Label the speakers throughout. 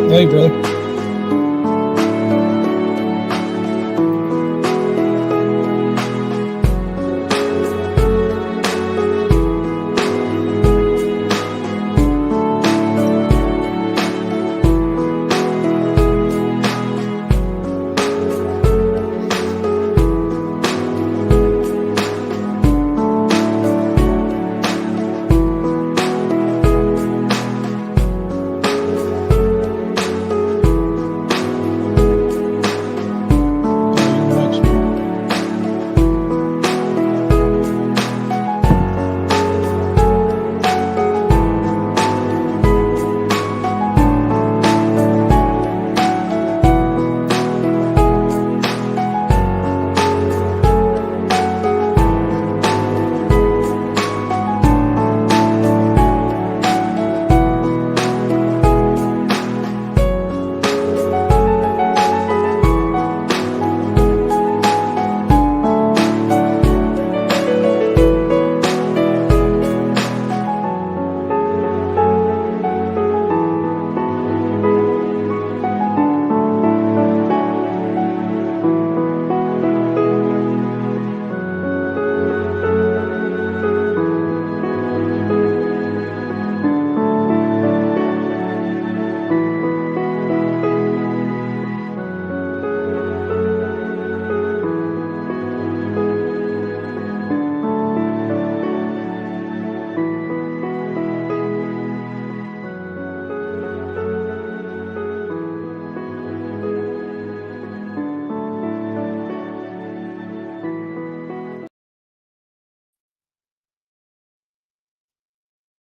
Speaker 1: Hey, brother.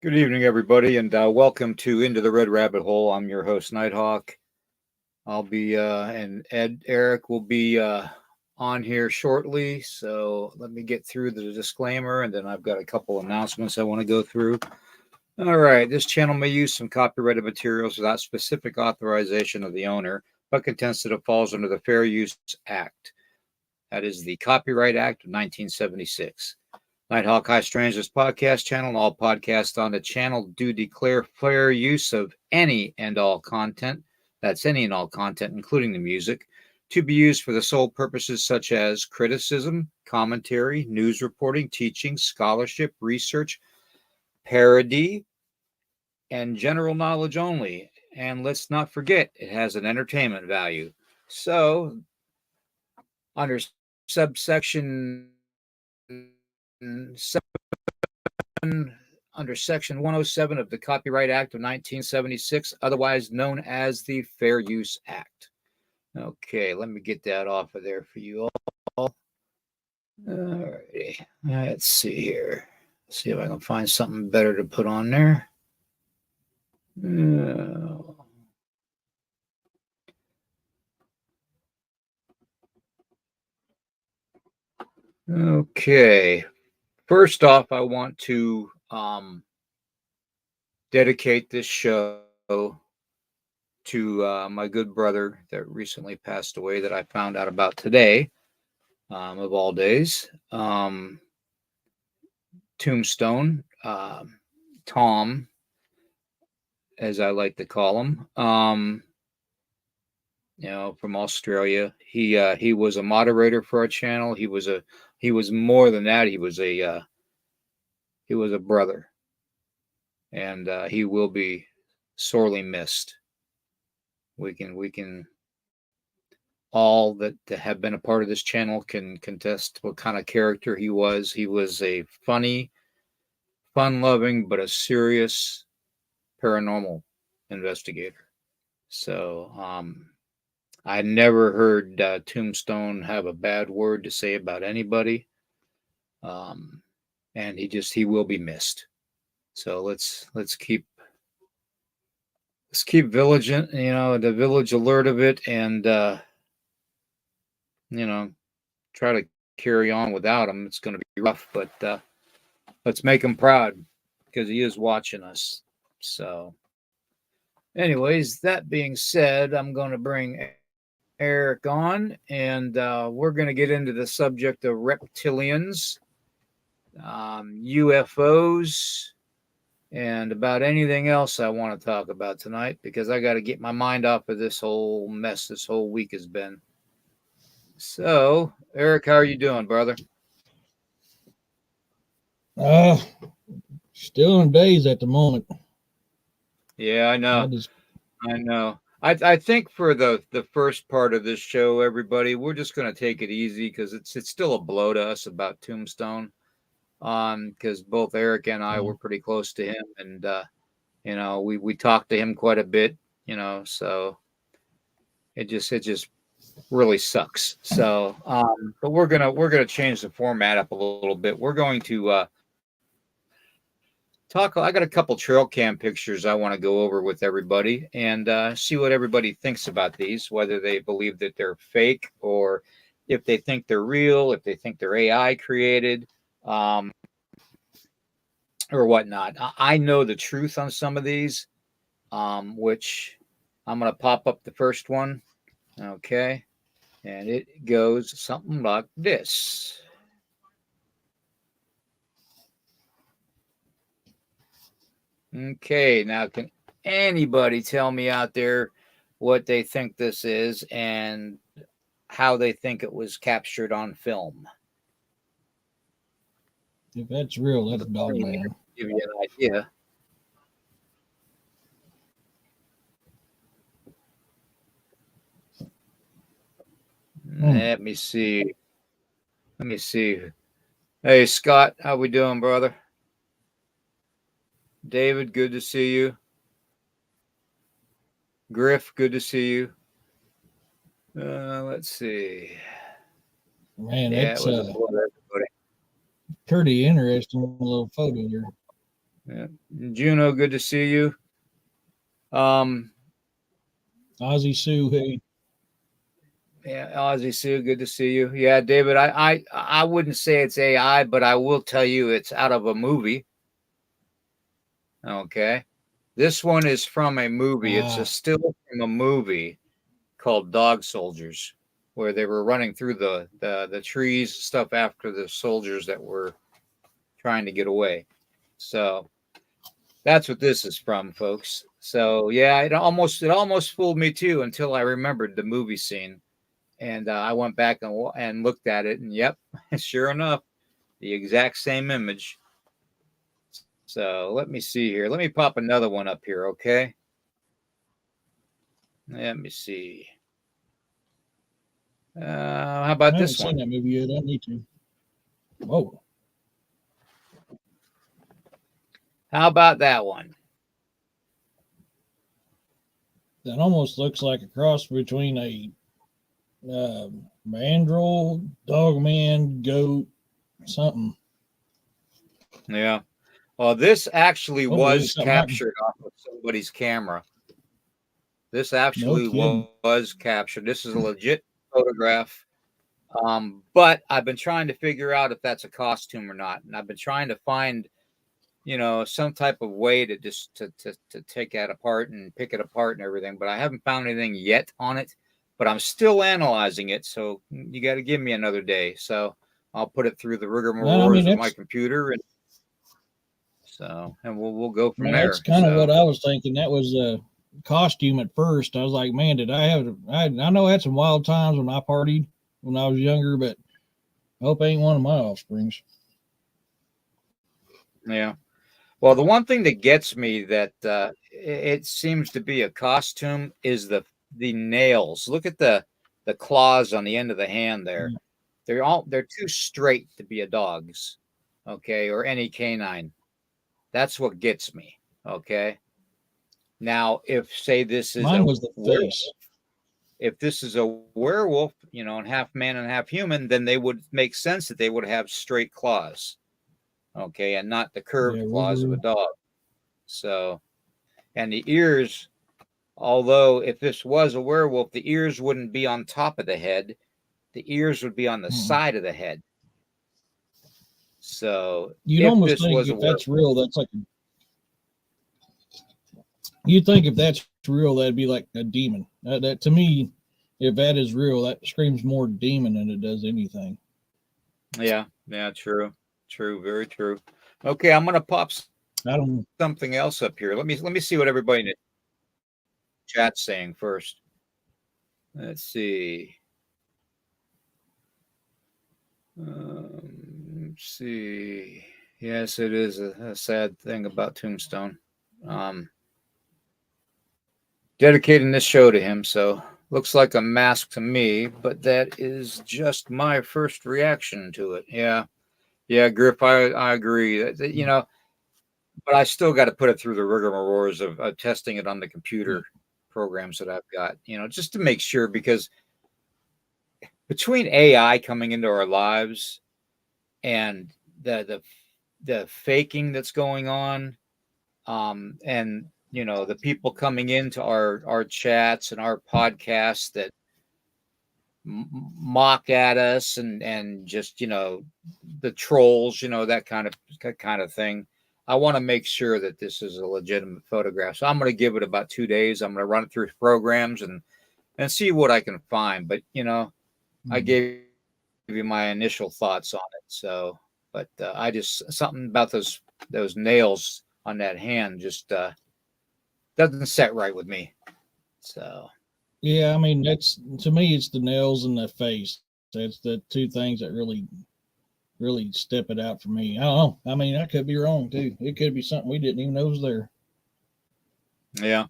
Speaker 2: Good evening, everybody, and welcome to Into the Red Rabbit Hole. I'm your host, Nighthawk. I'll be, and Eric will be on here shortly. So let me get through the disclaimer, and then I've got a couple announcements I want to go through. All right, this channel may use some copyrighted materials without specific authorization of the owner, but contends that it falls under the Fair Use Act. That is the Copyright Act of 1976. Nighthawk High Strangeness podcast channel and all podcasts on the channel do declare fair use of any and all content, that's any and all content, including the music, to be used for the sole purposes such as criticism, commentary, news reporting, teaching, scholarship, research, parody, and general knowledge only. And let's not forget, it has an entertainment value. So, under subsection 7, under Section 107 of the Copyright Act of 1976, otherwise known as the Fair Use Act. Okay, let me get that off of there for you all. All righty, let's see here. Let's see if I can find something better to put on there. Okay, first off, I want to dedicate this show to my good brother that recently passed away that I found out about today, of all days. Tombstone, Tom, as I like to call him, from Australia. He was a moderator for our channel. He was more than that. He was a brother, and he will be sorely missed. We can all that have been a part of this channel can contest what kind of character he was. He was a funny, fun-loving, but a serious paranormal investigator. So I never heard Tombstone have a bad word to say about anybody. And he will be missed. So let's keep vigilant, the village alert of it, and try to carry on without him. It's going to be rough, but let's make him proud because he is watching us. So anyways, that being said, I'm going to bring Eric on, and we're going to get into the subject of reptilians, UFOs, and about anything else I want to talk about tonight because I got to get my mind off of this whole mess this whole week has been. So, Eric, how are you doing, brother?
Speaker 1: Still in days at the moment.
Speaker 2: Yeah, I know. I know. I think for the first part of this show, everybody, we're just going to take it easy because it's still a blow to us about Tombstone. Because both Eric and I were pretty close to him, and we talked to him quite a bit, so it just really sucks. So, but we're gonna change the format up a little bit. We're going to talk. I got a couple trail cam pictures I want to go over with everybody and see what everybody thinks about these, whether they believe that they're fake or if they think they're real, if they think they're AI created. Or whatnot. I know the truth on some of these, which I'm going to pop up the first one. Okay. And it goes something like this. Okay. Now, can anybody tell me out there what they think this is and how they think it was captured on film?
Speaker 1: If that's real, that's dog man.
Speaker 2: Give you an idea. Let me see. Hey, Scott, how we doing, brother? David, good to see you. Griff, good to see you. Let's see.
Speaker 1: Man, it's pretty interesting little photo here.
Speaker 2: Yeah. Juno, good to see you.
Speaker 1: Ozzy Sue, hey.
Speaker 2: Yeah, Ozzy Sue, good to see you. Yeah, David, I wouldn't say it's AI, but I will tell you it's out of a movie. Okay. This one is from a movie. It's a still from a movie called Dog Soldiers, where they were running through the trees stuff after the soldiers that were trying to get away. So that's what this is from, folks. So yeah, it almost fooled me too until I remembered the movie scene, and I went back and looked at it, and yep, sure enough, the exact same image. So let me see here. Let me pop another one up here, okay? Let me see. How about this one?
Speaker 1: I haven't seen that movie yet. I need to. Whoa.
Speaker 2: How about that one?
Speaker 1: That almost looks like a cross between a mandrill, dogman, goat, something.
Speaker 2: Yeah. Well, this actually was captured off of somebody's camera. This actually was captured. This is a legit photograph. But I've been trying to figure out if that's a costume or not. And I've been trying to find, some type of way to just to take that apart and pick it apart and everything. But I haven't found anything yet on it. But I'm still analyzing it. So you got to give me another day. So I'll put it through the rigmaroles of my computer and we'll go from there.
Speaker 1: That's kind of what I was thinking. That was a costume at first. I was like, man, I know I had some wild times when I partied when I was younger, but I hope it ain't one of my offsprings.
Speaker 2: Yeah. Well, the one thing that gets me that it seems to be a costume is the nails. Look at the claws on the end of the hand there. Yeah. They're too straight to be a dog's, okay, or any canine. That's what gets me. Okay. Now, if say this is if this is a werewolf, and half man and half human, then they would make sense that they would have straight claws. Okay, and not the curved claws of a dog. So, and the ears, although if this was a werewolf, the ears wouldn't be on top of the head. The ears would be on the side of the head. So
Speaker 1: you'd almost think if that's real, that's like You think if that's real, that'd be like a demon. That to me, if that is real, that screams more demon than it does anything.
Speaker 2: Yeah, yeah, true, true, very true. Okay, I'm gonna pop
Speaker 1: I don't.
Speaker 2: something else up here. Let me see what everybody in the chat's saying first. Let's see. Let's see. Yes, it is a sad thing about Tombstone. Um, Dedicating this show to him, so looks like a mask to me, but that is just my first reaction to it. Yeah, yeah, Griff, I agree. But I still got to put it through the rigmaroles of testing it on the computer programs that I've got, just to make sure, because between AI coming into our lives and the faking that's going on, and the people coming into our chats and our podcasts that mock at us, and just the trolls, that kind of thing. I want to make sure that this is a legitimate photograph, so I'm going to give it about 2 days. I'm going to run it through programs and see what I can find. But I gave you my initial thoughts on it. So, but I just, something about those nails on that hand just doesn't set right with me. So
Speaker 1: Yeah, I mean that's to me. It's the nails and the face. That's the two things that really step it out for me. I don't know. I mean, I could be wrong too. It could be something we didn't even know was there.
Speaker 2: yeah,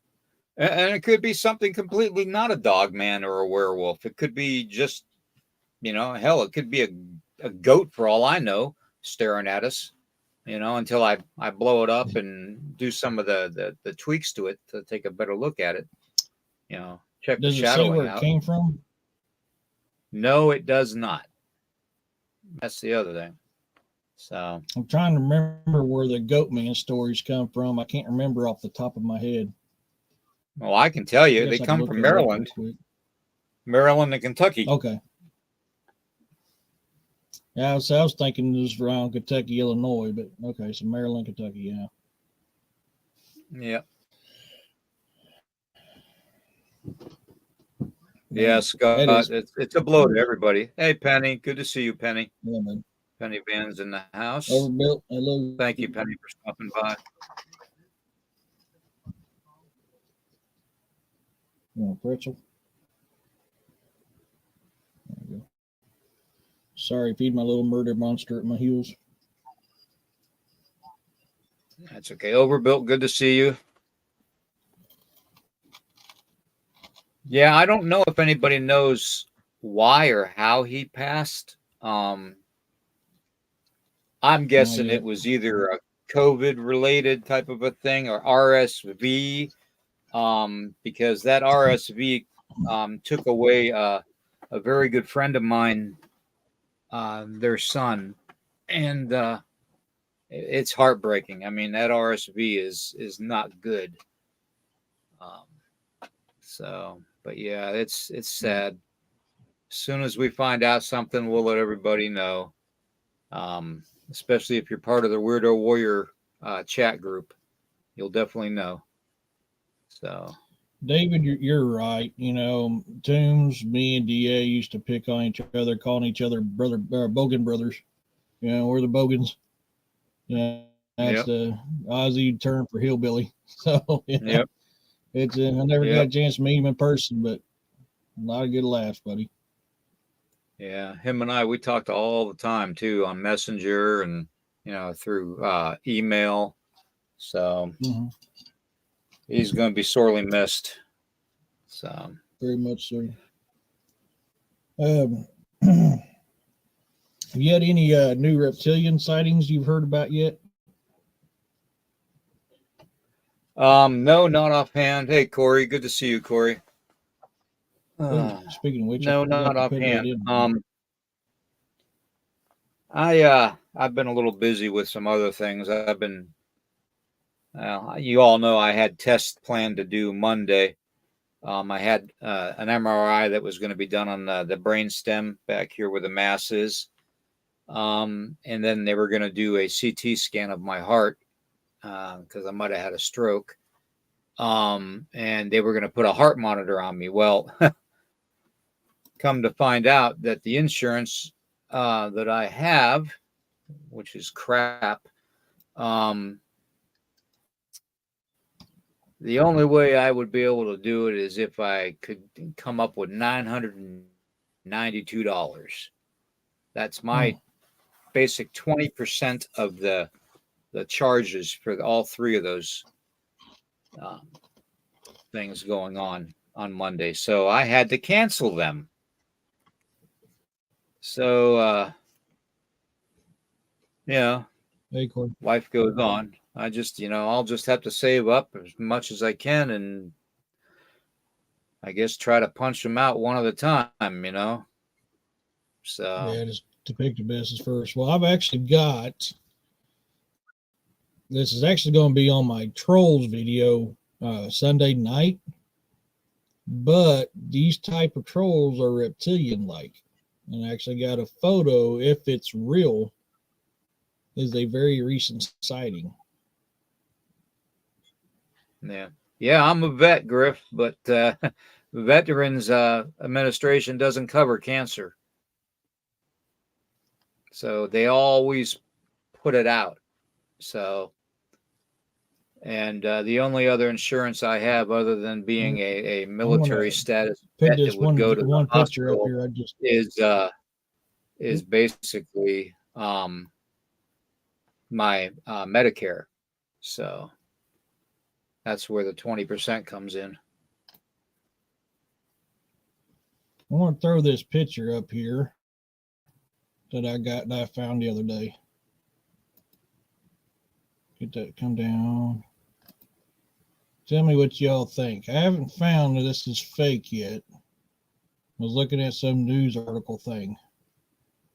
Speaker 2: and it could be something completely not a dog man or a werewolf. It could be just, hell, it could be a goat for all I know, staring at us. Until I blow it up and do some of the tweaks to it to take a better look at it. Check the
Speaker 1: Does it say
Speaker 2: shadowing
Speaker 1: where it
Speaker 2: out.
Speaker 1: came from?
Speaker 2: No, it does not. That's the other thing. So
Speaker 1: I'm trying to remember where the goat man stories come from. I can't remember off the top of my head.
Speaker 2: well, I can tell
Speaker 1: I
Speaker 2: you, they
Speaker 1: guess I can
Speaker 2: come
Speaker 1: look
Speaker 2: from
Speaker 1: that up real
Speaker 2: Maryland,
Speaker 1: quick.
Speaker 2: Maryland and Kentucky.
Speaker 1: Okay. Yeah, I was thinking it was around Kentucky, Illinois, but okay, so Maryland, Kentucky, yeah.
Speaker 2: Yeah. Yeah,
Speaker 1: Man, that
Speaker 2: Scott.
Speaker 1: is
Speaker 2: It's a blow to everybody. Hey, Penny. Good to see you, Penny.
Speaker 1: yeah, man.
Speaker 2: Penny Van's in the house.
Speaker 1: Overbuilt. Hello.
Speaker 2: Thank you, Penny, for stopping by.
Speaker 1: Pretzel. There we go. Sorry, feed my little murder monster at my heels.
Speaker 2: That's okay. Overbuilt. Good to see you. Yeah, I don't know if anybody knows why or how he passed. I'm
Speaker 1: Not
Speaker 2: guessing it
Speaker 1: yet.
Speaker 2: was either a COVID related type of a thing or RSV, because that RSV took away a very good friend of mine, their son, and it's heartbreaking. I mean, that RSV is not good. Um, but yeah, it's sad. As soon as we find out something, we'll let everybody know. Especially if you're part of the Weirdo Warrior chat group, you'll definitely know. So,
Speaker 1: David, you're right. You know, Toombs, me and DA used to pick on each other, calling each other brother Bogan brothers. You know, we're the Bogans. Yeah, that's
Speaker 2: yep,
Speaker 1: the Aussie term for hillbilly. So yeah,
Speaker 2: yep,
Speaker 1: it's I never got
Speaker 2: yep,
Speaker 1: a chance to meet him in person, but a lot of good laughs, buddy.
Speaker 2: yeah. Him and I, we talked all the time too on Messenger and through email. So
Speaker 1: Mm-hmm.
Speaker 2: he's going to be sorely missed. So
Speaker 1: Very much so. Um, have you had any new reptilian sightings you've heard about yet?
Speaker 2: no, not offhand. Hey, Corey, good to see you, Corey.
Speaker 1: Oh,
Speaker 2: Uh,
Speaker 1: speaking of which, I
Speaker 2: no, not
Speaker 1: forgot to put that
Speaker 2: offhand.
Speaker 1: in.
Speaker 2: I've been a little busy with some other things. You all know I had tests planned to do Monday. I had an MRI that was going to be done on the brain stem back here where the mass is. And then they were going to do a CT scan of my heart because I might have had a stroke. and they were going to put a heart monitor on me. Well, come to find out that the insurance that I have, which is crap, the only way I would be able to do it is if I could come up with $992. That's my basic 20% of the charges for all three of those things going on Monday. So I had to cancel them. So, life goes on. I just, I'll just have to save up as much as I can and I guess try to punch them out one at a time, So
Speaker 1: yeah, just to pick the business first. Well, I've actually got, this is actually going to be on my Trolls video Sunday night, but these type of trolls are reptilian like, and I actually got a photo, if it's real, is a very recent sighting.
Speaker 2: Yeah, I'm a vet, Griff, but the Veterans Administration doesn't cover cancer. So they always put it out. So, and the only other insurance I have other than being a military status vet that would go to the hospital is basically my Medicare. So that's where the 20% comes in.
Speaker 1: I want to throw this picture up here that I found the other day. Get that, come down. Tell me what y'all think. I haven't found that this is fake yet. I was looking at some news article thing.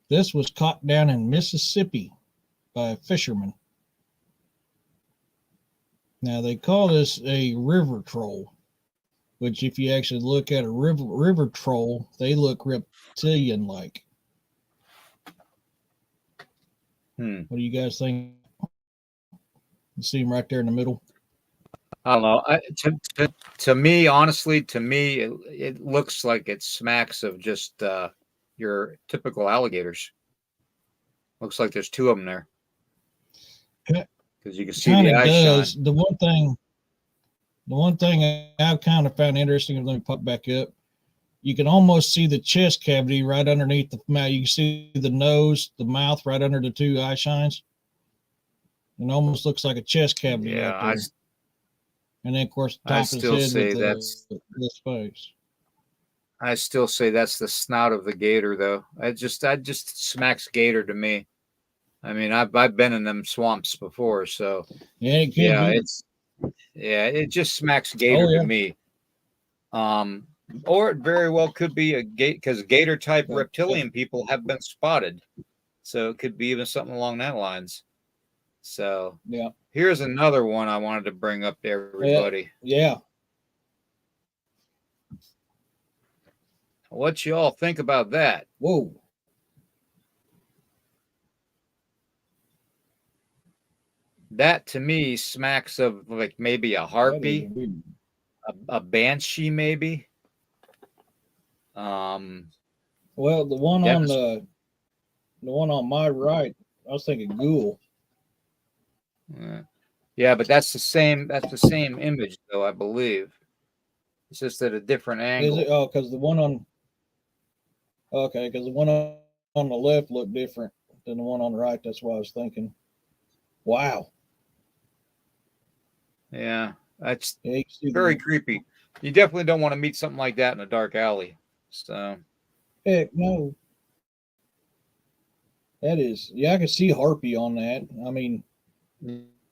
Speaker 1: This was caught down in Mississippi by a fisherman. Now they call this a river troll, which if you actually look at a river troll, they look reptilian like. What do you guys think? You see him right there in the middle?
Speaker 2: I don't know. To me, honestly, it looks like it smacks of just your typical alligators. Looks like there's two of them there. Because you can see the eye shine.
Speaker 1: The one thing I kind of found interesting, let me pop back up. You can almost see the chest cavity right underneath the mouth. You can see the nose, the mouth right under the two eye shines. It almost looks like a chest cavity.
Speaker 2: Yeah,
Speaker 1: right there. And then, of course, the top of his head with the space.
Speaker 2: I still say that's the snout of the gator, though. I just smacks gator to me. I mean, I've been in them swamps before, so it just smacks gator to me. Or it very well could be a gate, because gator type reptilian people have been spotted, so it could be even something along that lines. So here's another one I wanted to bring up to everybody.
Speaker 1: Yeah.
Speaker 2: What you all think about that?
Speaker 1: Whoa.
Speaker 2: That to me smacks of like maybe a harpy, a banshee, maybe.
Speaker 1: Well, the one on the one on my right, I was thinking ghoul.
Speaker 2: Yeah, but that's the same image, though, I believe. It's just at a different angle.
Speaker 1: Is it? Oh, because the one on the left looked different than the one on the right. That's what I was thinking. Wow.
Speaker 2: Yeah, that's very creepy. You definitely don't want to meet something like that in a dark alley. So,
Speaker 1: heck no. That is, I can see harpy on that. I mean,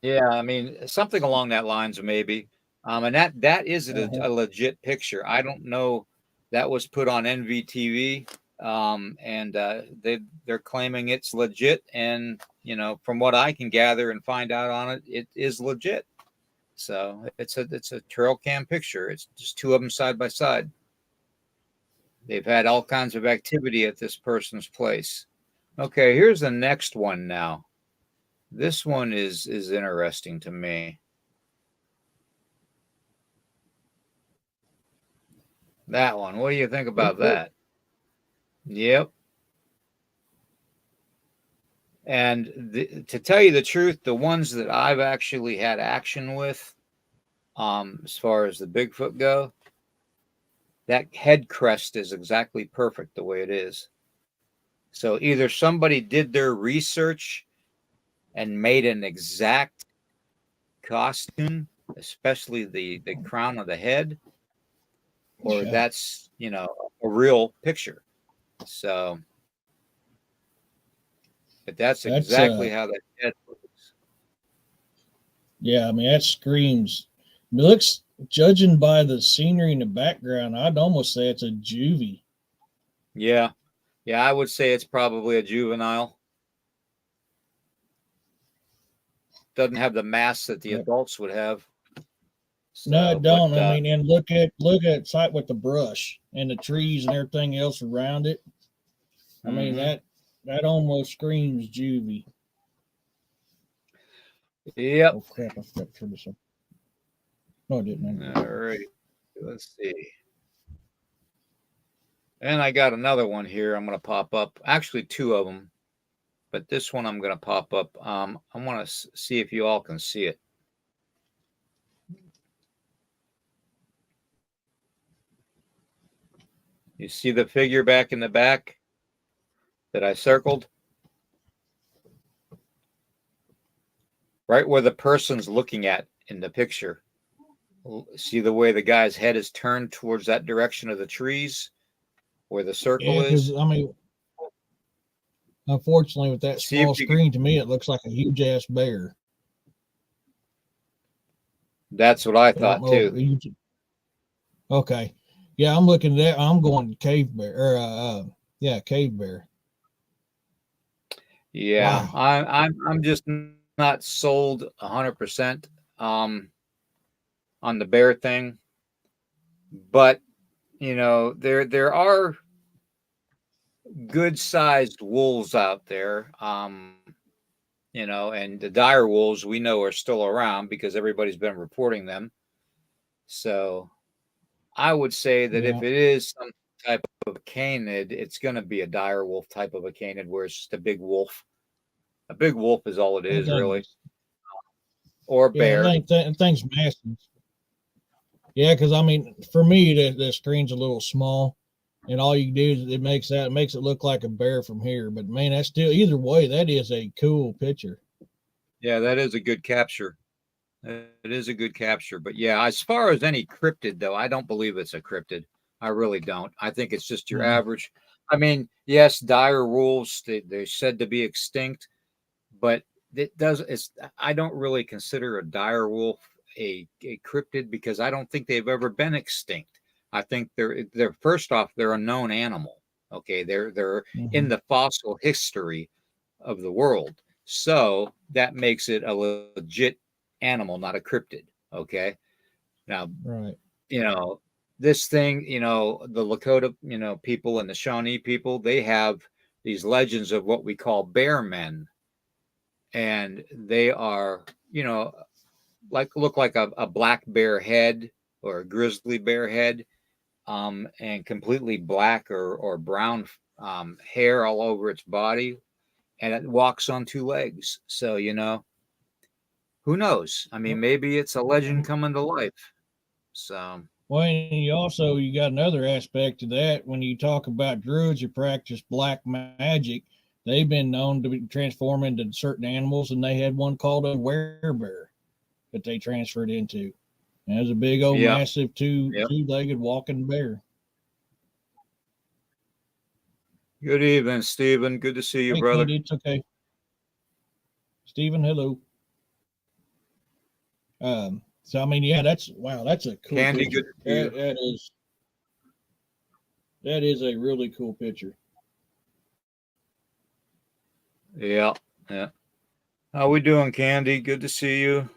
Speaker 2: yeah, I mean something along that lines, maybe. And that is a legit picture. I don't know. That was put on NVTV, and they're claiming it's legit. And from what I can gather and find out on it, it is legit. So it's a trail cam picture. It's just two of them side by side. They've had all kinds of activity at this person's place. Okay, here's the next one now. This one is interesting to me. That one. What do you think about that? Yep. And to tell you the truth, the ones that I've actually had action with, as far as the Bigfoot go, that head crest is exactly perfect the way it is. So either somebody did their research and made an exact costume, especially the crown of the head, or that's, you know, a real picture. So, but that's exactly how that head looks.
Speaker 1: Yeah, I mean that screams. It looks, judging by the scenery in the background, I'd almost say it's a juvie.
Speaker 2: Yeah, yeah, I would say it's probably a juvenile. Doesn't have the mass that the adults would have.
Speaker 1: So, no, it don't. I mean, and look at sight with the brush and the trees and everything else around it. I mean that almost screams juvie.
Speaker 2: Yep.
Speaker 1: Oh crap! I forgot to turn this on. No, I didn't.
Speaker 2: All right. Let's see. And I got another one here. I'm going to pop up. Actually, two of them, but this one I'm going to pop up. I want to see if you all can see it. You see the figure back in the back that I circled? Right where the person's looking at in the picture. See the way the guy's head is turned towards that direction of the trees where the circle is?
Speaker 1: I mean, unfortunately, with that small screen, to me, it looks like a huge ass bear.
Speaker 2: That's what I thought too.
Speaker 1: Okay. Yeah, I'm looking at that. I'm going cave bear, or cave bear.
Speaker 2: Yeah, wow. I'm just not sold 100% on the bear thing, but you know there are good sized wolves out there, you know, and the dire wolves we know are still around because everybody's been reporting them. So I would say that if it is some type of a canid, it's going to be a dire wolf type of a canid where it's just a big wolf. A big wolf is all it is, really. Or bear.
Speaker 1: Thing's massive. Yeah, because I mean, for me, the screen's a little small, and all you do is it makes it look like a bear from here. But man, that's still, either way, that is a cool picture.
Speaker 2: Yeah, that is a good capture. It is a good capture. But yeah, as far as any cryptid, though, I don't believe it's a cryptid. I really don't. I think it's just your average. I mean, yes, dire wolves, they're said to be extinct, but I don't really consider a dire wolf a cryptid because I don't think they've ever been extinct. I think they're first off, they're a known animal. Okay, they're in the fossil history of the world. So that makes it a legit animal, not a cryptid. Okay. Now, you know, this thing, you know, the Lakota, you know, people and the Shawnee people, they have these legends of what we call bear men. And they are, you know, look like a black bear head or a grizzly bear head, and completely black or brown hair all over its body, and it walks on two legs. So, you know, who knows? I mean, maybe it's a legend coming to life. So,
Speaker 1: well, and you got another aspect to that. When you talk about druids who practice black magic, they've been known to transform into certain animals, and they had one called a werebear that they transferred into. And it was a big old massive two-legged walking bear.
Speaker 2: Good evening, Stephen. Good to see you, brother.
Speaker 1: Candy, it's okay. Stephen, hello. So I mean, yeah, that's a cool
Speaker 2: Candy,
Speaker 1: picture.
Speaker 2: good to see you.
Speaker 1: That is a really cool picture.
Speaker 2: Yeah, yeah. How we doing, Candy? Good to see you.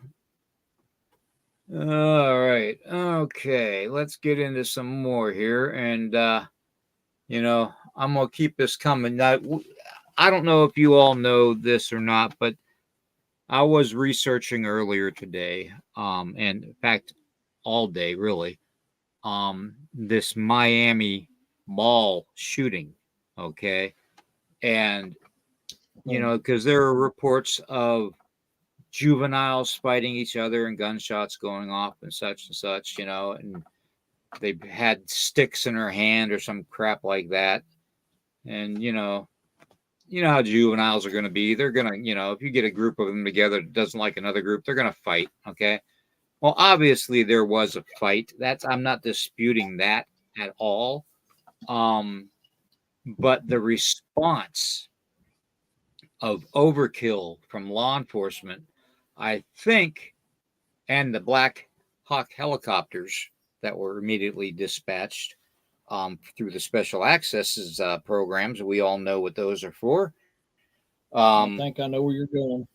Speaker 2: All right. Okay, let's get into some more here. And you know, I'm gonna keep this coming. Now, I don't know if you all know this or not, but I was researching earlier today, and in fact, all day really, this Miami mall shooting. Okay. And, because there are reports of juveniles fighting each other and gunshots going off and such, and they had sticks in her hand or some crap like that. And, how juveniles are going to be. They're going to, if you get a group of them together that doesn't like another group, they're going to fight. Okay. Well, obviously there was a fight. I'm not disputing that at all. But the response of overkill from law enforcement, I think, and the Black Hawk helicopters that were immediately dispatched through the special accesses programs. We all know what those are for.
Speaker 1: I think I know where you're going.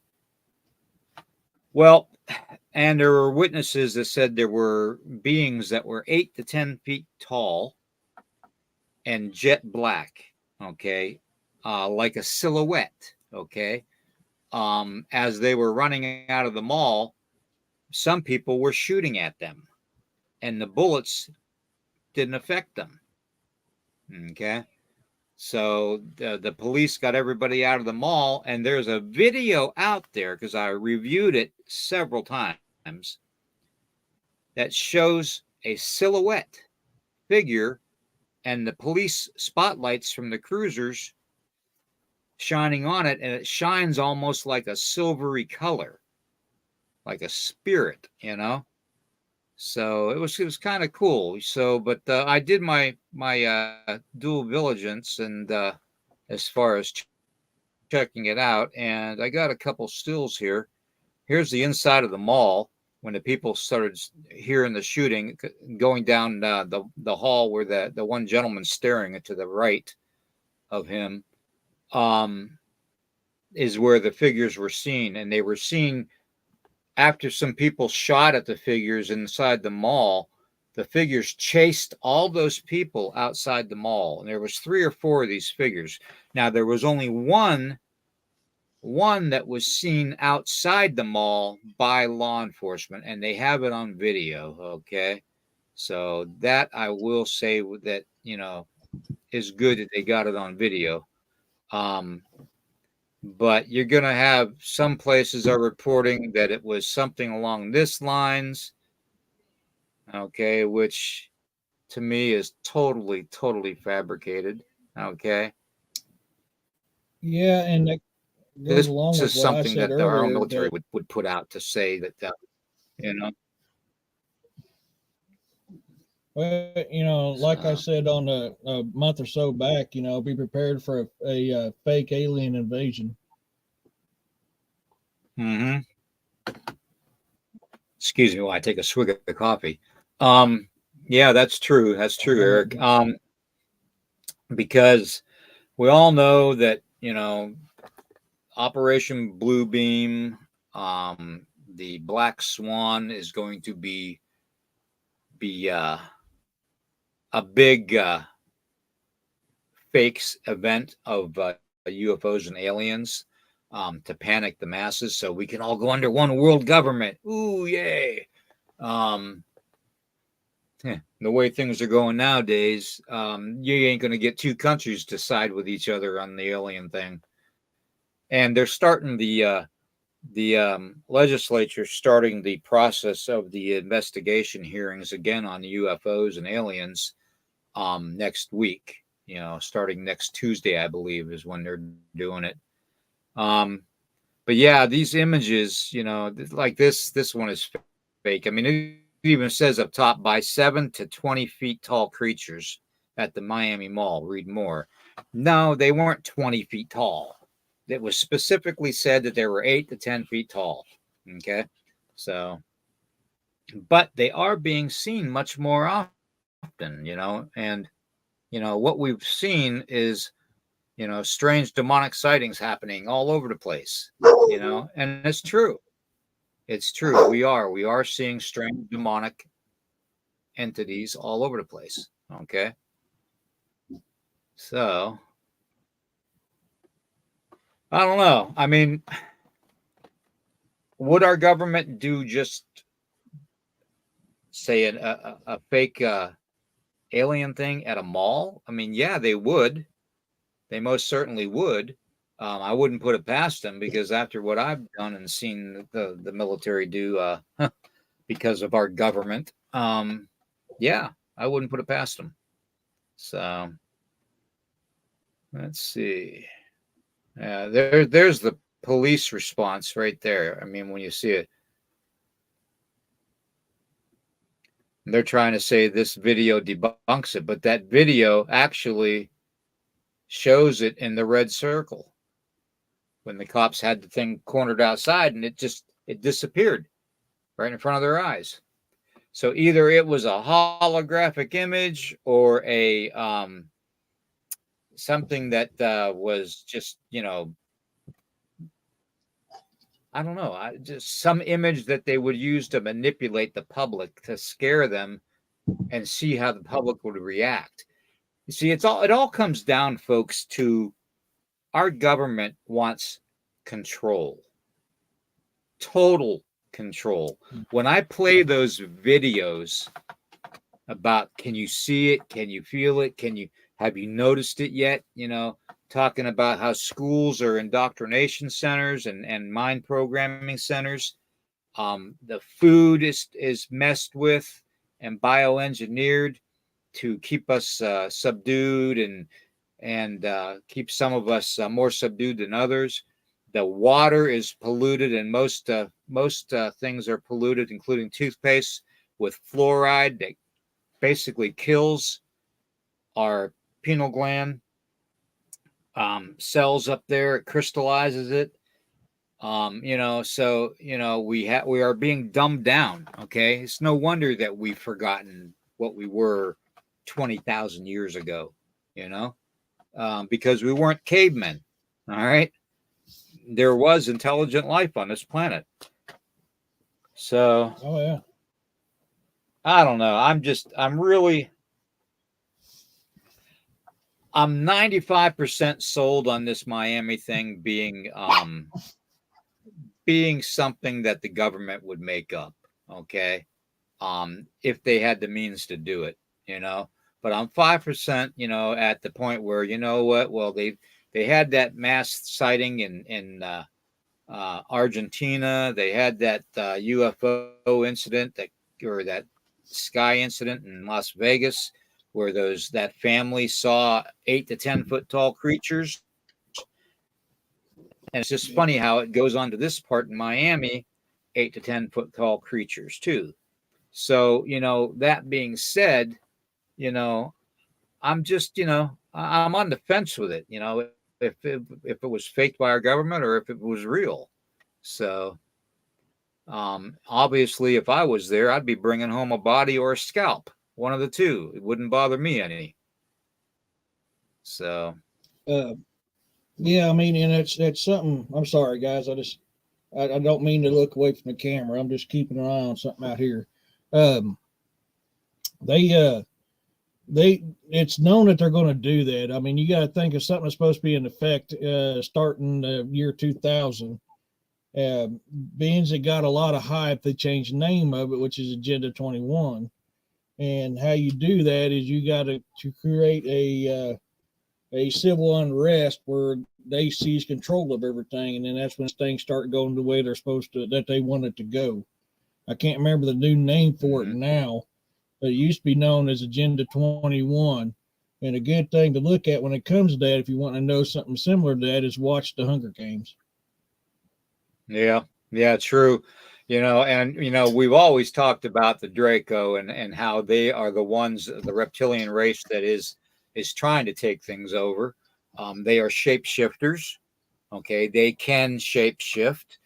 Speaker 2: Well, and there were witnesses that said there were beings that were 8 to 10 feet tall and jet black, okay, like a silhouette, okay. As they were running out of the mall, some people were shooting at them, and the bullets didn't affect them, okay. So the police got everybody out of the mall, and there's a video out there, because I reviewed it several times, that shows a silhouette figure and the police spotlights from the cruisers shining on it, and it shines almost like a silvery color, like a spirit, So it was kind of cool. So, but I did my due diligence, and as far as checking it out, and I got a couple stills here. Here's the inside of the mall when the people started hearing the shooting, going down the hall where the one gentleman staring to the right of him is where the figures were seen, and they were seen after some people shot at the figures inside the mall. The figures chased all those people outside the mall, and there was 3 or 4 of these figures. Now there was only one that was seen outside the mall by law enforcement, and they have it on video. Okay, so that I will say that is good that they got it on video. But you're going to have some places are reporting that it was something along this lines, okay, which to me is totally fabricated, okay.
Speaker 1: Yeah, and that goes
Speaker 2: This
Speaker 1: along with
Speaker 2: is
Speaker 1: what I
Speaker 2: something
Speaker 1: said
Speaker 2: that our
Speaker 1: earlier.
Speaker 2: military would put out to say that,
Speaker 1: Well, like I said on a month or so back, be prepared for a fake alien invasion.
Speaker 2: Mm-hmm. Excuse me while I take a swig of coffee. Yeah, that's true. That's true, Eric. Because we all know that, Operation Bluebeam, the Black Swan is going to be a big fakes event of UFOs and aliens to panic the masses so we can all go under one world government. Ooh, yay. The way things are going nowadays, you ain't going to get 2 countries to side with each other on the alien thing. And they're starting the legislature starting the process of the investigation hearings again on the UFOs and aliens next week. Starting next Tuesday, I believe, is when they're doing it. But yeah, these images, like this one is fake. I mean, it even says up top, by 7 to 20 feet tall creatures at the Miami Mall. Read more. No, they weren't 20 feet tall. It was specifically said that they were 8 to 10 feet tall. Okay. So, but they are being seen much more often, and, what we've seen is, strange demonic sightings happening all over the place, and it's true. It's true. We are seeing strange demonic entities all over the place. Okay. So I don't know. I mean, would our government do just say a fake alien thing at a mall? I mean, yeah, they would. They most certainly would. I wouldn't put it past them, because after what I've done and seen the military do because of our government, yeah, I wouldn't put it past them. So let's see. Yeah, there's the police response right there. I mean, when you see it, they're trying to say this video debunks it, but that video actually shows it in the red circle when the cops had the thing cornered outside, and it disappeared right in front of their eyes. So either it was a holographic image or a something that was just, I don't know, just some image that they would use to manipulate the public, to scare them and see how the public would react. You see, it all comes down, folks, to our government wants control, total control. When I play those videos about, can you see it? Can you feel it? Have you noticed it yet? Talking about how schools are indoctrination centers and mind programming centers. The food is messed with and bioengineered to keep us subdued and keep some of us more subdued than others. The water is polluted, and most things are polluted, including toothpaste, with fluoride that basically kills our pineal gland cells up there. It crystallizes it. So we are being dumbed down. Okay, it's no wonder that we've forgotten what we were 20,000 years ago. Because we weren't cavemen. All right, there was intelligent life on this planet. So,
Speaker 1: Oh yeah,
Speaker 2: I don't know. I'm 95% sold on this Miami thing being something that the government would make up. Okay. If they had the means to do it, but I'm 5%, at the point where, you know what? Well, they had that mass sighting in Argentina. They had that UFO incident that sky incident in Las Vegas, where that family saw 8 to 10 foot tall creatures. And it's just funny how it goes on to this part in Miami, 8 to 10 foot tall creatures too. So, that being said, I'm just, I'm on the fence with it, if it was faked by our government or if it was real. So, obviously, if I was there, I'd be bringing home a body or a scalp, one of the two. It wouldn't bother me any. So,
Speaker 1: yeah. I mean, and it's something. I'm sorry, guys. I don't mean to look away from the camera. I'm just keeping an eye on something out here. It's known that they're going to do that. I mean, you got to think of something that's supposed to be in effect starting the year 2000. Beings that got a lot of hype, they changed the name of it, which is Agenda 21. And how you do that is you got to create a civil unrest where they seize control of everything, and then that's when things start going the way they're supposed to, that they want it to go. I can't remember the new name for it now, but it used to be known as Agenda 21. And a good thing to look at when it comes to that, if you want to know something similar to that, is watch the Hunger Games.
Speaker 2: Yeah, true. We've always talked about the Draco and how they are the ones, the reptilian race that is trying to take things over. They are shapeshifters. Okay, they can shapeshift.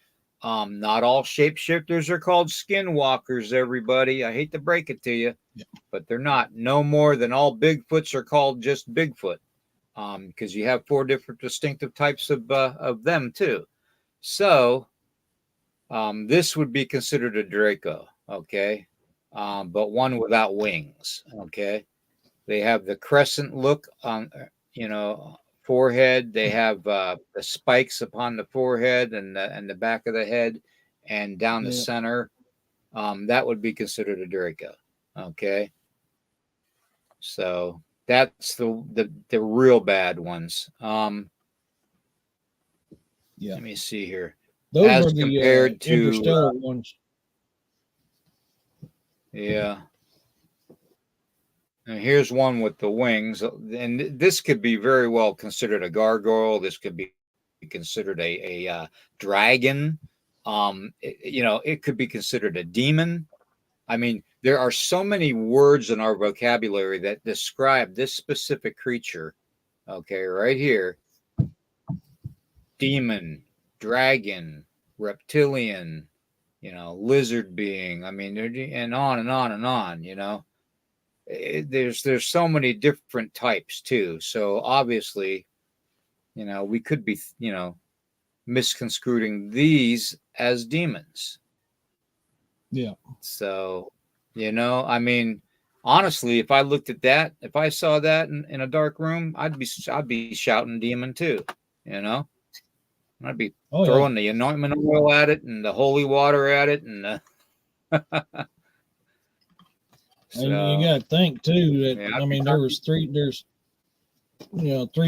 Speaker 2: Not all shapeshifters are called skinwalkers, everybody. I hate to break it to you, but they're not. No more than all Bigfoots are called just Bigfoot, because you have 4 different distinctive types of them too. So, this would be considered a Draco, okay, but one without wings, okay. They have the crescent look on, forehead. They have the spikes upon the forehead and the back of the head, and down the center. That would be considered a Draco. Okay. So that's the real bad ones.
Speaker 1: Yeah.
Speaker 2: Let me see here.
Speaker 1: Those
Speaker 2: As
Speaker 1: are the
Speaker 2: compared to
Speaker 1: interstellar ones.
Speaker 2: yeah. And here's one with the wings, and this could be very well considered a gargoyle. This could be considered a dragon. It could be considered a demon. I mean, there are so many words in our vocabulary that describe this specific creature. Okay, right here: demon, dragon, reptilian, lizard being. I mean, and on and on and on. There's so many different types too. So obviously, we could be, misconstruing these as demons.
Speaker 1: Yeah.
Speaker 2: So, I mean, honestly, if I looked at that, if I saw that in a dark room, I'd be shouting demon too. I'd be
Speaker 1: Oh yeah.
Speaker 2: throwing the anointment oil at it and the holy water at it, and
Speaker 1: And you
Speaker 2: so
Speaker 1: got to think too that
Speaker 2: yeah,
Speaker 1: I mean there's three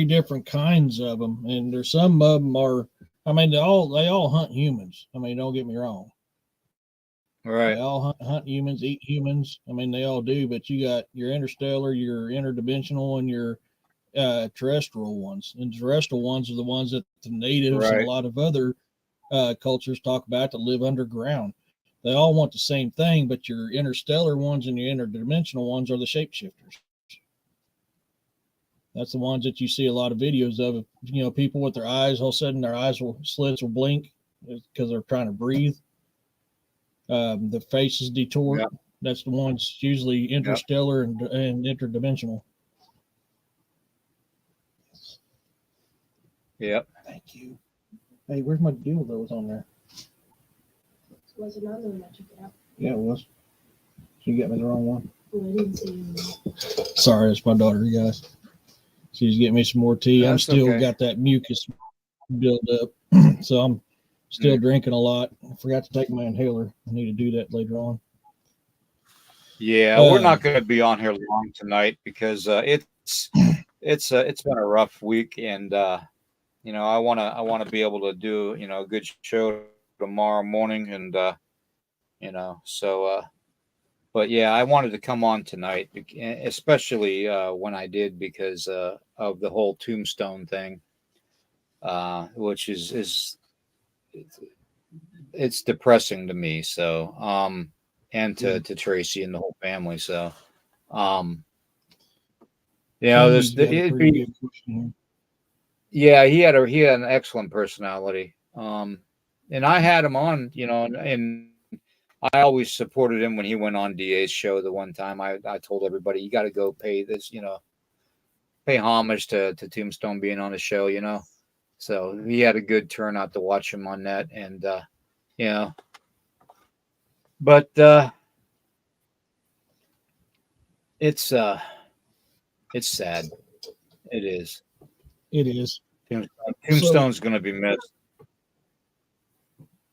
Speaker 1: different kinds of them, and there's some of them are. I mean they all hunt humans. I mean, don't get me wrong. They
Speaker 2: right,
Speaker 1: all hunt humans, eat humans. I mean, they all do. But you got your interstellar, your interdimensional, and your terrestrial ones. And terrestrial ones are the ones that the natives and a
Speaker 2: right,
Speaker 1: lot of other cultures talk about that live underground. They all want the same thing, but your interstellar ones and your interdimensional ones are the shapeshifters. That's the ones that you see a lot of videos of. People with their eyes, all of a sudden their slits will blink because they're trying to breathe. The face is detort.
Speaker 2: yeah,
Speaker 1: That's the ones usually
Speaker 2: yeah,
Speaker 1: interstellar and interdimensional.
Speaker 2: yeah.
Speaker 1: Thank you. Hey, where's my deal that was on there?
Speaker 3: Was another one that took it out.
Speaker 1: Yeah, it was. She got me the wrong one.
Speaker 3: Well, I didn't see him.
Speaker 1: Sorry, it's my daughter, you guys. She's getting me some more tea. I'm
Speaker 2: That's
Speaker 1: still
Speaker 2: okay.
Speaker 1: got that mucus build up, so I'm still drinking a lot. I forgot to take my inhaler. I need to do that later on.
Speaker 2: Yeah, we're not going to be on here long tonight because it's been a rough week, and I want to be able to do a good show tomorrow morning, and but yeah, I wanted to come on tonight, especially when I did because of the whole tombstone thing, which is it's depressing to me. So and to Tracy and the whole family. So
Speaker 1: Candy's got a
Speaker 2: it'd
Speaker 1: pretty
Speaker 2: be
Speaker 1: good question
Speaker 2: yeah, he had an excellent personality. And I had him on, and I always supported him when he went on DA's show the one time. I told everybody you got to go pay this, pay homage to Tombstone being on the show, So he had a good turnout to watch him on that, and but it's sad. It is.
Speaker 1: here. It is.
Speaker 2: Tombstone's going to be missed.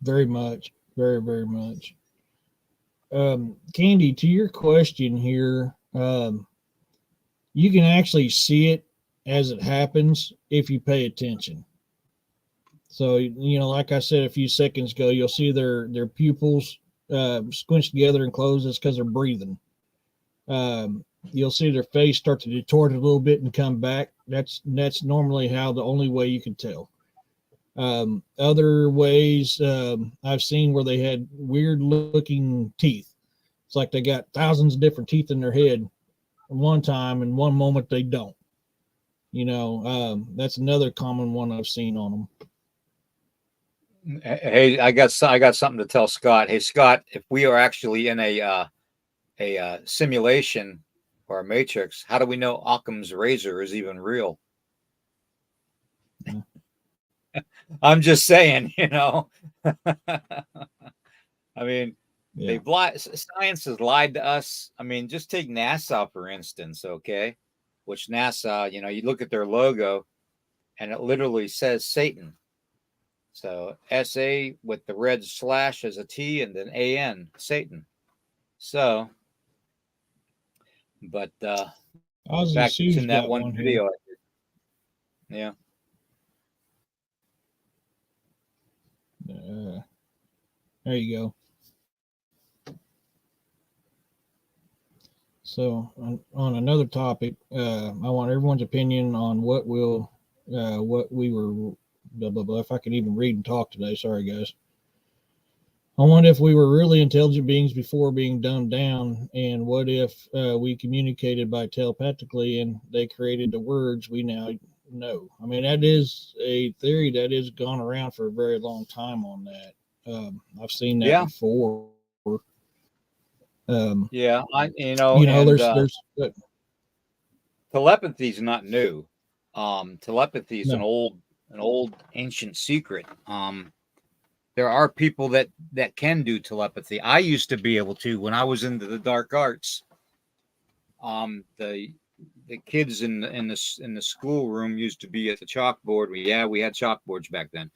Speaker 1: Very much. Very, very much. Candy, to your question here, you can actually see it as it happens if you pay attention. So, like I said a few seconds ago, you'll see their pupils squinched together and closed. That's because they're breathing. You'll see their face start to distort a little bit and come back. That's normally the only way you can tell. Other ways I've seen where they had weird looking teeth. It's like they got thousands of different teeth in their head at one time, and one moment they don't. That's another common one I've seen on them.
Speaker 2: Hey, I got something to tell Scott. Hey, Scott, if we are actually in a simulation or a matrix, how do we know Occam's razor is even real?
Speaker 1: Yeah.
Speaker 2: I'm just saying, I mean,
Speaker 1: Yeah.
Speaker 2: science has lied to us. I mean, just take NASA, for instance, okay? Which NASA, you look at their logo and it literally says Satan. So SA with the red slash as a T and then AN, Satan. So, But in
Speaker 1: Ozzy
Speaker 2: fact, it's
Speaker 1: Sue's
Speaker 2: in that
Speaker 1: got
Speaker 2: one
Speaker 1: one here.
Speaker 2: video. Yeah.
Speaker 1: There you go. So on another topic, I want everyone's opinion on what we were, blah, blah, blah. If I can even read and talk today, sorry guys. I wonder if we were really intelligent beings before being dumbed down, and what if we communicated by telepathically and they created the words we now know. I mean, that is a theory that has gone around for a very long time on that. I've seen that before.
Speaker 2: Yeah,
Speaker 1: There's
Speaker 2: telepathy is not new. Telepathy is
Speaker 1: No.
Speaker 2: an old ancient secret. There are people that can do telepathy. I used to be able to when I was into the dark arts. The kids in the schoolroom used to be at the chalkboard. We had chalkboards back then.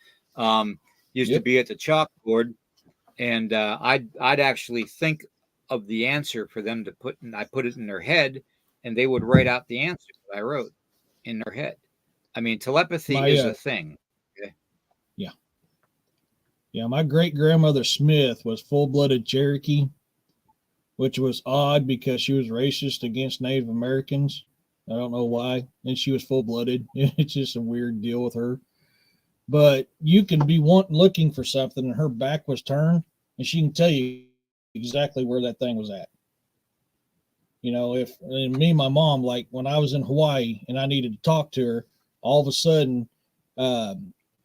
Speaker 2: Used to be at the chalkboard, and I'd actually think of the answer for them to put, and I put it in their head, and they would write out the answer that I wrote in their head. I mean, telepathy is a thing. Okay?
Speaker 1: Yeah, my great grandmother Smith was full-blooded Cherokee, which was odd because she was racist against Native Americans. I don't know why. And she was full-blooded. It's just a weird deal with her. But you can be looking for something and her back was turned, and she can tell you exactly where that thing was at. You know, and me and my mom, like when I was in Hawaii and I needed to talk to her, all of a sudden,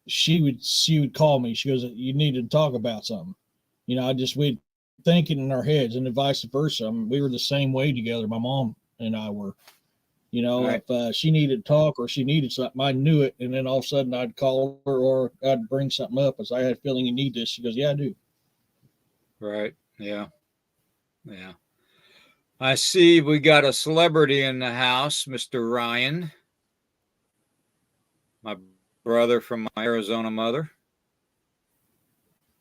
Speaker 1: she would call me. She goes, "You need to talk about something." You know, we'd think it in our heads, and vice versa. I mean, we were the same way together. My mom and I were. You know,
Speaker 2: Right.
Speaker 1: If she needed to talk or she needed something, I knew it, and then all of a sudden I'd call her or I'd bring something up as I had a feeling you need this. She goes, "Yeah, I do."
Speaker 2: Right. Yeah. Yeah. I see we got a celebrity in the house, Mr. Ryan, my brother from my Arizona mother.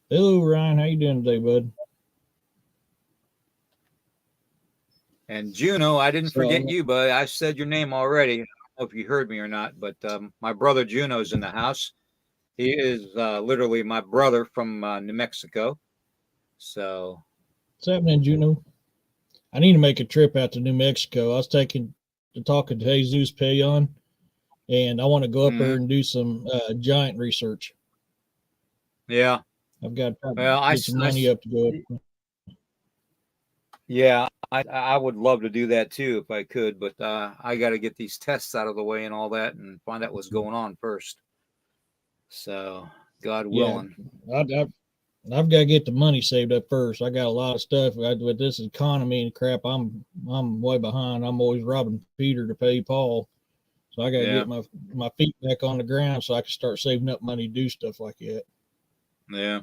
Speaker 1: Hello, Ryan. How you doing today, bud?
Speaker 2: And Juno, I didn't forget you, but I said your name already. I don't know if you heard me or not, but my brother Juno's in the house. He is literally my brother from New Mexico. So,
Speaker 1: what's happening, Juno? I need to make a trip out to New Mexico. I was talking to Jesus Payon, and I want to go up there and do some giant research.
Speaker 2: Yeah.
Speaker 1: I've got to get some money up to go up.
Speaker 2: Yeah, I would love to do that too if I could, but I got to get these tests out of the way and all that and find out what's going on first. So, God willing.
Speaker 1: I've got to get the money saved up first. I got a lot of stuff with this economy and crap. I'm way behind. I'm always robbing Peter to pay Paul. So I got to get my feet back on the ground so I can start saving up money to do stuff like that.
Speaker 2: Yeah.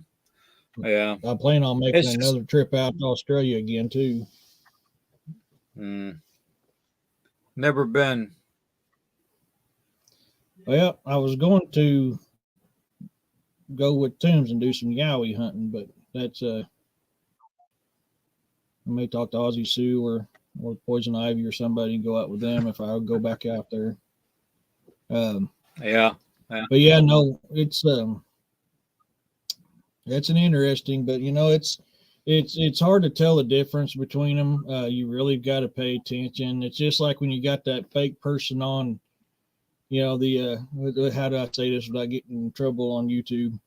Speaker 2: Yeah.
Speaker 1: I plan on making another trip out to Australia again too.
Speaker 2: Never been.
Speaker 1: Well, I was going to go with Toombs and do some yowie hunting, but that's I may talk to Ozzy Sue or Poison Ivy or somebody and go out with them if I go back out there.
Speaker 2: Yeah.
Speaker 1: But yeah, no, it's that's an interesting, but you know, it's hard to tell the difference between them. You really got to pay attention. It's just like when you got that fake person on, you know, how do I say this without getting in trouble on YouTube?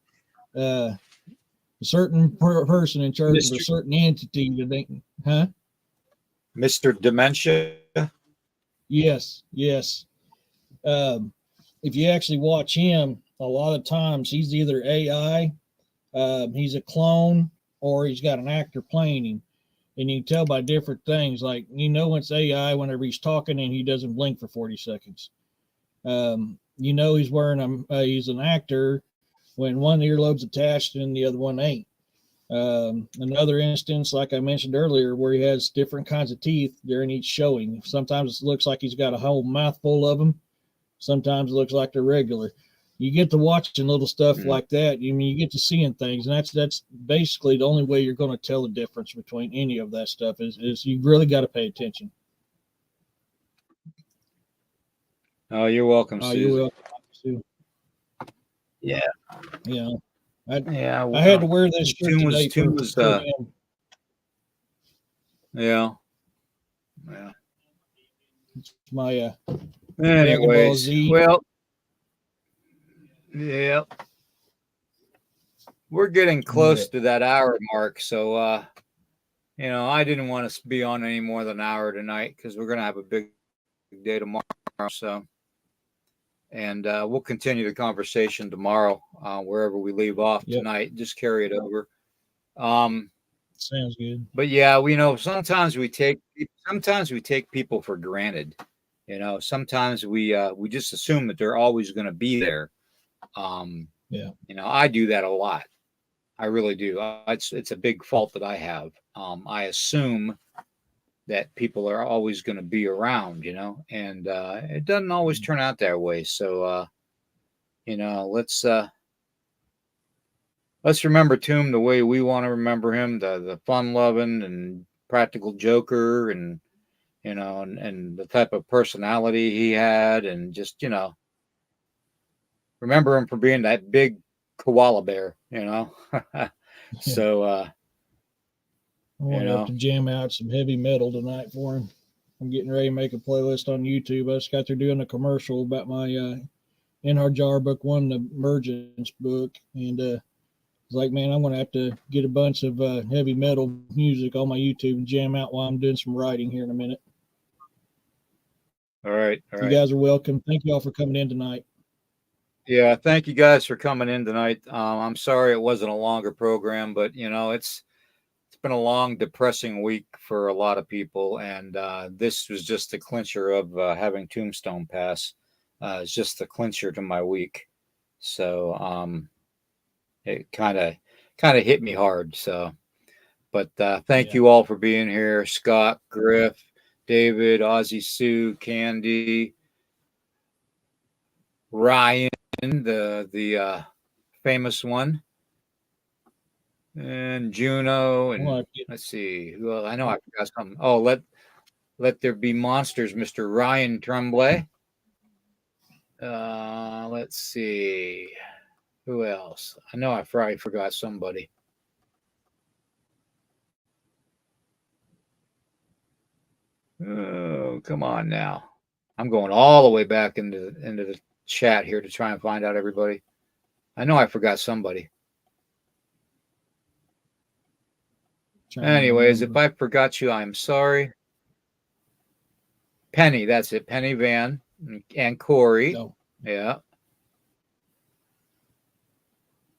Speaker 1: A certain person in charge of a certain entity that they,
Speaker 2: Mr. Dementia.
Speaker 1: Yes. If you actually watch him, a lot of times he's either AI, he's a clone, or he's got an actor playing him. And you can tell by different things, like, you know, it's AI whenever he's talking and he doesn't blink for 40 seconds. You know, he's he's an actor when one earlobe's attached and the other one ain't. Another instance, like I mentioned earlier, where he has different kinds of teeth during each showing. Sometimes it looks like he's got a whole mouthful of them. Sometimes it looks like they're regular. You get to watching little stuff like that. I mean, you get to seeing things, and that's basically the only way you're going to tell the difference between any of that stuff is you really got to pay attention.
Speaker 2: Oh, you're welcome,
Speaker 1: Oh,
Speaker 2: Susan.
Speaker 1: you're welcome. Sue.
Speaker 2: Yeah.
Speaker 1: Yeah. I
Speaker 2: Yeah.
Speaker 1: I had to wear this shirt
Speaker 2: Toon
Speaker 1: today
Speaker 2: was
Speaker 1: for him.
Speaker 2: yeah. Yeah.
Speaker 1: It's my Dragon Ball
Speaker 2: Anyways,
Speaker 1: Z.
Speaker 2: well, yeah, we're getting close to that hour mark. So, I didn't want to be on any more than an hour tonight because we're going to have a big day tomorrow. So, and we'll continue the conversation tomorrow, wherever we leave off tonight. Just carry it over.
Speaker 1: Sounds good.
Speaker 2: But yeah, sometimes we take people for granted. Sometimes we just assume that they're always going to be there. I do that a lot. I really do. It's a big fault that I have. I assume that people are always going to be around, and it doesn't always turn out that way. So, let's remember Toom the way we want to remember him, the fun-loving and practical joker, and and the type of personality he had, and just remember him for being that big koala bear. So
Speaker 1: I want to have to jam out some heavy metal tonight for him. I'm getting ready to make a playlist on YouTube. I just got there doing a commercial about my NR Jar Book 1, the Emergence book, and it's like, man, I'm going to have to get a bunch of heavy metal music on my YouTube and jam out while I'm doing some writing here in a minute.
Speaker 2: All right.
Speaker 1: You guys are welcome. Thank you all for coming in tonight.
Speaker 2: Yeah, thank you guys for coming in tonight. I'm sorry it wasn't a longer program, but it's been a long, depressing week for a lot of people, and this was just the clincher of having Tombstone pass. It's just the clincher to my week. So it kind of hit me hard. So, but thank you all for being here, Scott, Griff, David, Ozzy, Sue, Candy, Ryan, the famous one, and Juno, and let's see. Well, I know I forgot something. Oh, let there be monsters, Mr. Ryan Tremblay. Let's see. Who else? I know I probably forgot somebody. Oh, come on now. I'm going all the way back into the chat here to try and find out everybody. I know I forgot somebody. Anyways, if I forgot you, I'm sorry. Penny, that's it. Penny Van and Corey.
Speaker 1: No.
Speaker 2: Yeah.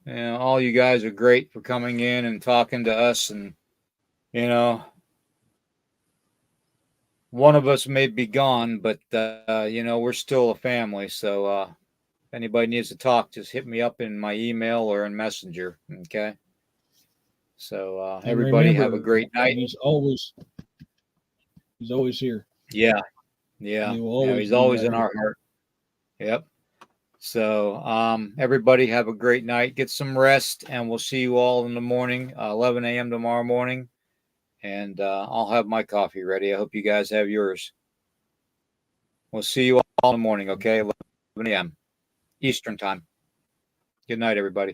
Speaker 2: And all you guys are great for coming in and talking to us. And, one of us may be gone, but, we're still a family. So if anybody needs to talk, just hit me up in my email or in Messenger. Okay. So everybody have a great night.
Speaker 1: He's always here.
Speaker 2: Yeah. He's always in our heart. Yep. So everybody have a great night. Get some rest, and we'll see you all in the morning, 11 a.m. tomorrow morning. And I'll have my coffee ready. I hope you guys have yours. We'll see you all in the morning, okay? 11 a.m. Eastern time. Good night, everybody.